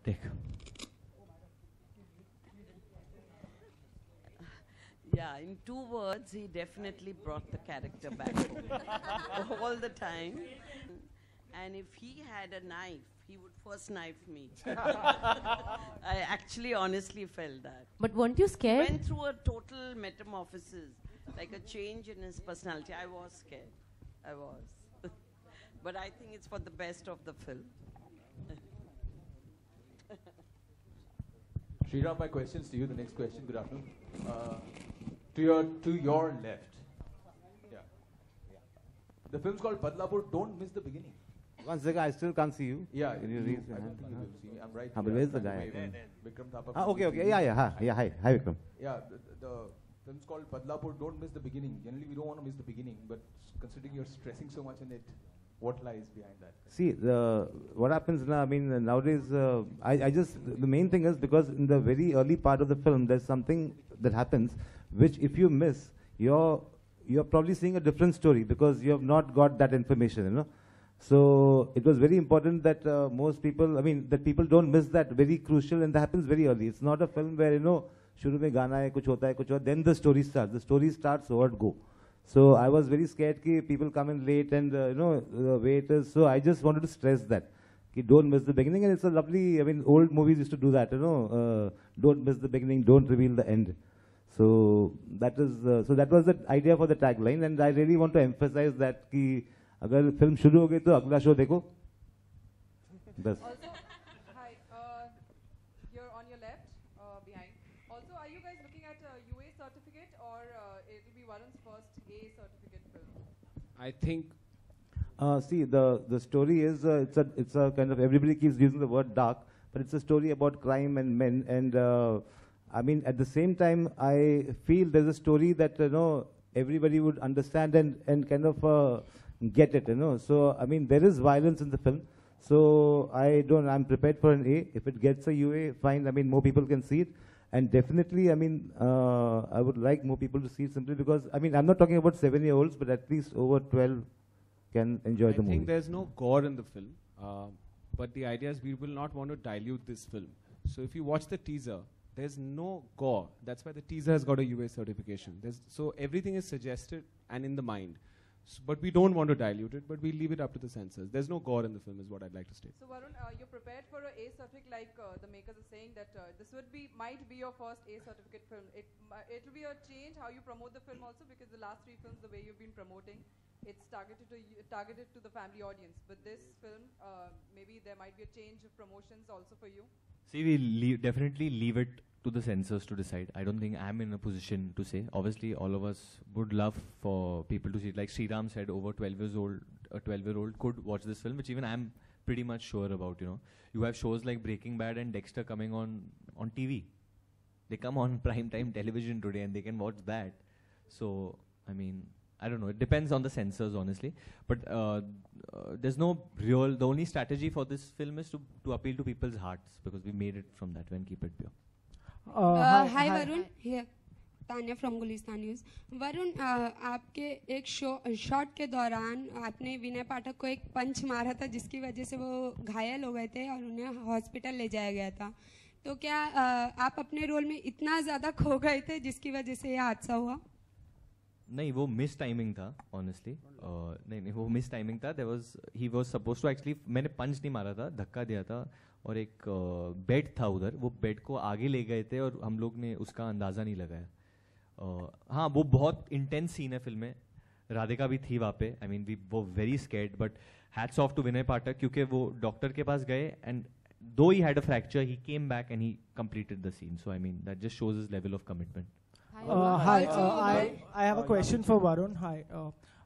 Take. Yeah, in 2 words, he definitely brought the character back home all the time. And if he had a knife, he would first knife me. I actually honestly felt that. But weren't you scared? Went through a total metamorphosis, like a change in his personality. I was scared. I was. But I think it's for the best of the film. Sriram, my questions to you. The next question. Good afternoon. To your left. Yeah. The film's called Badlapur. Don't miss the beginning. One second, I still can't see you. Yeah. Can you raise your I hand? don't think you will see me. I'm right. But here. where's the I'm guy? waving. Vikram Thapa. Okay, okay. Yeah. Hi, Vikram. Yeah, the film's called Badlapur. Don't miss the beginning. Generally, we don't want to miss the beginning, but considering you're stressing so much in it, what lies behind that? See, what happens now, I mean, nowadays, the main thing is because in the very early part of the film, there's something that happens, which if you miss, you're probably seeing a different story because you have not got that information, you know. So it was very important that most people, that people don't miss that very crucial, and that happens very early. It's not a film where, shuru mein gana hai, kuch hota hai, kuch hota, then the story starts. The story starts over go. So I was very scared that people come in late and, the waiters. So I just wanted to stress that. Don't miss the beginning. And it's a lovely, old movies used to do that, don't miss the beginning, don't reveal the end. So that was the idea for the tagline. And I really want to emphasize that ki agar film shuru ho gayi to agla show dekho. Bas. Also, hi, you're on your left, behind. Also, are you guys looking at a UA certificate or it will be Varun's first A certificate film? I think. See, the story is it's a kind of, everybody keeps using the word dark, but it's a story about crime and men. And at the same time, I feel there's a story that everybody would understand and kind of get it. So there is violence in the film. So I'm prepared for an A. If it gets a UA, fine. More people can see it. And definitely, I would like more people to see it simply because, I'm not talking about 7-year-olds, but at least over 12 can enjoy the movie. I think there's no gore in the film, but the idea is we will not want to dilute this film. So if you watch the teaser, there's no gore. That's why the teaser has got a UA certification. So everything is suggested and in the mind. But we don't want to dilute it, but we leave it up to the censors. There's no gore in the film is what I'd like to state. So Varun, you're prepared for a A certificate, like the makers are saying that this might be your first A certificate film. It will be a change how you promote the film also, because the last 3 films, the way you've been promoting, it's targeted to the family audience. But this film, maybe there might be a change of promotions also for you. See, we definitely leave it to the censors to decide. I don't think I'm in a position to say. Obviously, all of us would love for people to see it. Like Sriram said, over 12 years old, a 12-year-old could watch this film, which even I'm pretty much sure about, You have shows like Breaking Bad and Dexter coming on TV. They come on prime time television today and they can watch that. So, I don't know. It depends on the censors, honestly. But there's no the only strategy for this film is to appeal to people's hearts, because we made it from that and keep it pure. Hi Varun, here Tanya from Gulistan news. Varun, आपके एक shot के दौरान आपने विनय पाठक को एक पंच मारा था जिसकी वजह से वो घायल हो गए थे और उन्हें हॉस्पिटल ले जाया गया था. तो क्या आप अपने रोल में इतना ज़्यादा खो गए थे जिसकी वजह से ये हादसा हुआ? नहीं, वो मिस टाइमिंग था ऑनेस्टली. नहीं, वो मिस टाइमिंग था. He was suppose to actually, मैंने पंच नहीं मारा था, धक्का दिया था और एक बेड था उधर, वो बेड को आगे ले गए थे और हम लोग ने उसका अंदाज़ा नहीं लगाया. हाँ, वो बहुत इंटेंस सीन है फिल्म में. राधिका भी थी वहाँ पे. We were very scared, but hats off to Vinay Pathak, क्योंकि वो डॉक्टर के पास गए and though he had a fracture, he came back and he completed the scene. So that just shows his level of commitment. Hi, I have a question for Varun. Hi,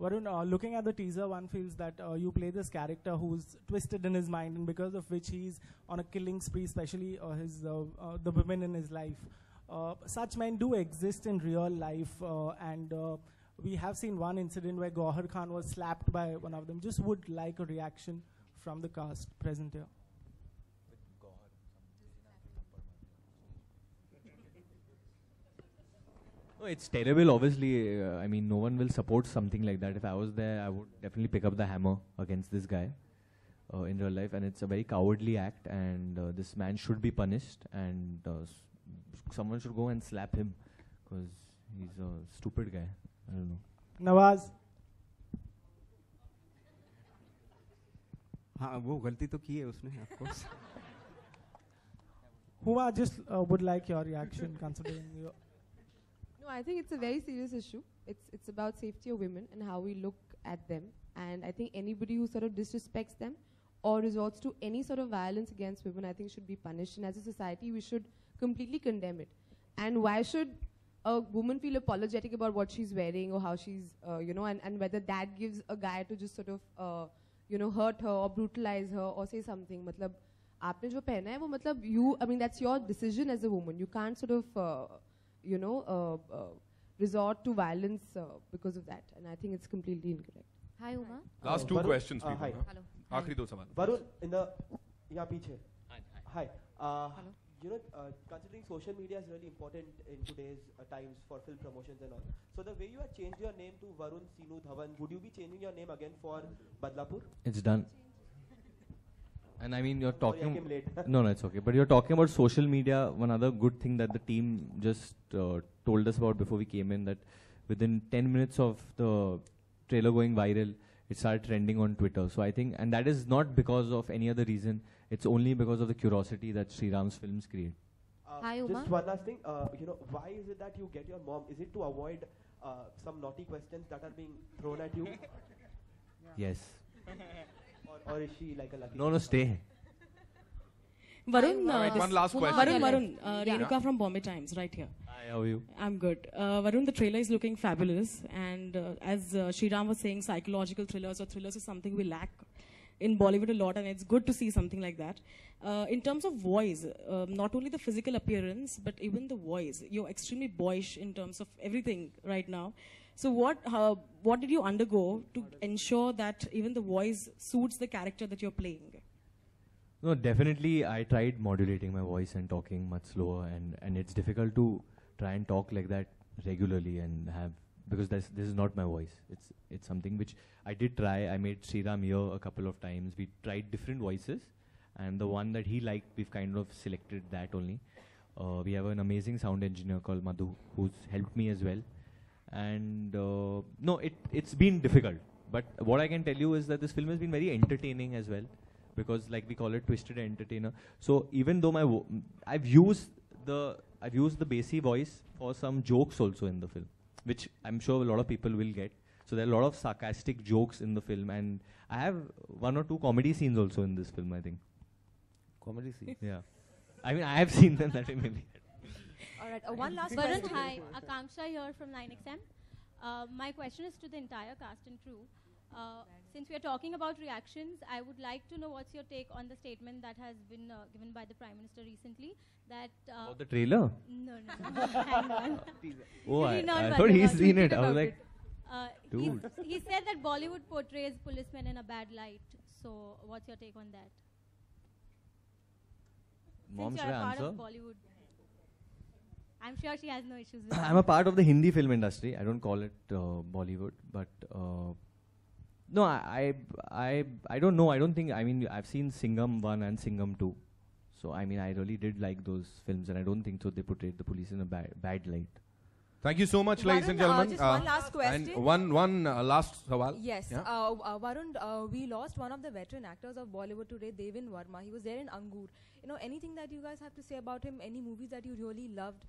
Varun, looking at the teaser, one feels that you play this character who's twisted in his mind, and because of which he's on a killing spree, especially the women in his life. Such men do exist in real life, and we have seen one incident where Gauhar Khan was slapped by one of them. Just would like a reaction from the cast present here. No, it's terrible, obviously. No one will support something like that. If I was there, I would definitely pick up the hammer against this guy. in real life, and it's a very cowardly act, and this man should be punished, and someone should go and slap him because he's a stupid guy. I don't know. Nawaz. हाँ वो गलती तो की है उसने of course. Huma, just would like your reaction considering you. No, I think it's a very serious issue. It's about safety of women and how we look at them. And I think anybody who sort of disrespects them or resorts to any sort of violence against women, I think should be punished. And as a society, we should completely condemn it. And why should a woman feel apologetic about what she's wearing or how she's, and whether that gives a guy to just sort of, hurt her or brutalize her or say something. Matlab, आपने जो पहना है वो मतलब that's your decision as a woman. You can't sort of, resort to violence because of that. And I think it's completely incorrect. Hi, Uma. Last two questions, people. Hi. Hello. आखिरी दो सवाल. Varun, in the यहाँ पीछे. Hi. Considering social media is really important in today's times for film promotions and all. So the way you have changed your name to Varun Sinu Dhawan, would you be changing your name again for Badlapur? It's done. And I mean, you're talking. Sorry, I came late. No, it's okay. But you're talking about social media. One other good thing that the team just told us about before we came in, that within 10 minutes of the trailer going viral, it started trending on Twitter. So I think, and that is not because of any other reason. It's only because of the curiosity that Sriram's films create. Hi, Uma. Just one last thing. Why is it that you get your mom? Is it to avoid some naughty questions that are being thrown at you? Yes. Or is she like a lucky? No, stay. Varun, one last question. Varun, Renuka from Bombay Times, right here. Hi, how are you? I'm good. Varun, the trailer is looking fabulous, and as Sriram was saying, psychological thrillers or thrillers is something we lack in Bollywood a lot, and it's good to see something like that. In terms of voice, not only the physical appearance, but even the voice. You're extremely boyish in terms of everything right now. So what did you undergo to ensure that even the voice suits the character that you're playing? No, definitely I tried modulating my voice and talking much slower, and it's difficult to try and talk like that regularly and have, because this is not my voice. It's something which I did try. I made Sriram hear a couple of times. We tried different voices, and the one that he liked, we've kind of selected that only. We have an amazing sound engineer called Madhu, who's helped me as well. And no, it's been difficult. But what I can tell you is that this film has been very entertaining as well, because like we call it twisted entertainer. So even though I've used the Basi voice for some jokes also in the film, which I'm sure a lot of people will get. So there are a lot of sarcastic jokes in the film, and I have 1 or 2 comedy scenes also in this film, I think. Comedy scenes? Yeah. I mean, I have seen them that way maybe. All right, one last Varun, question. hi, Akanksha here from 9XM. My question is to the entire cast and crew. Since we are talking about reactions, I would like to know what's your take on the statement that has been given by the Prime Minister recently. That About the trailer? No. Hang on. Oh, I thought he's seen it. I was like, dude. He said that Bollywood portrays policemen in a bad light. So, what's your take on that? Mom, Since should you're a I part answer? of Bollywood. I'm sure she has no issues with I'm a part of the Hindi film industry. I don't call it Bollywood, but no, I don't know. I don't think. I mean, I've seen Singham 1 and Singham 2, so I mean, I really did like those films, and I don't think so they portrayed the police in a bad light. Thank you so much, ladies and Varun, gentlemen. just one last question. And one last sawal. Yes. Yeah? Varun, we lost one of the veteran actors of Bollywood today, Devin Verma. He was there in Angur. You know, anything that you guys have to say about him? Any movies that you really loved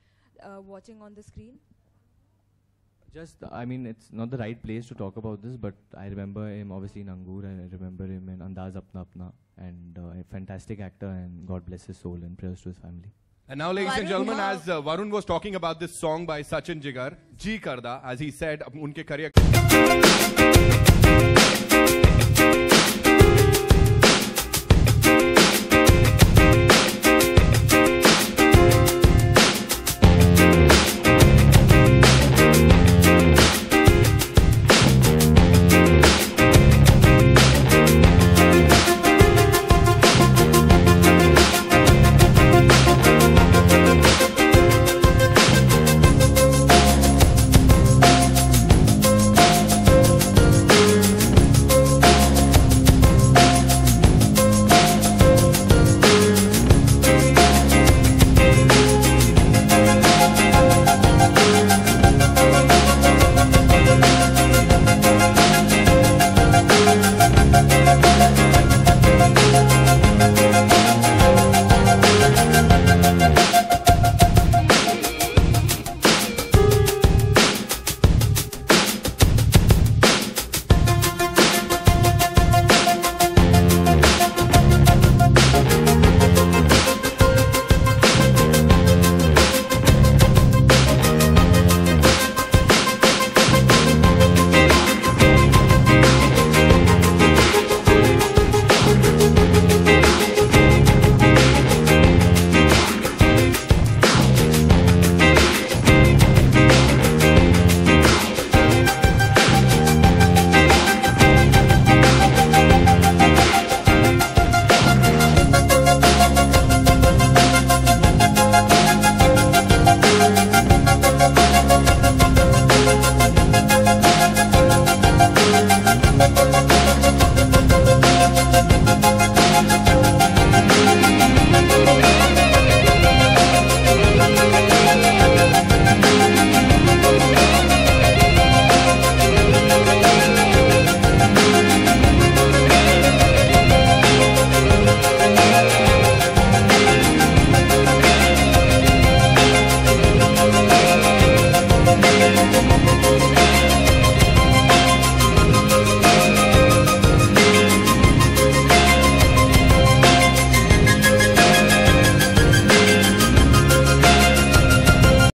watching on the screen? Just, I mean, it's not the right place to talk about this, but I remember him obviously in Angur, and I remember him in Andaz Apna Apna, and a fantastic actor, and God bless his soul, and prayers to his family. And now, ladies and gentlemen, as Varun was talking about this song by Sachin Jigar, Ji Karda, as he said, unke career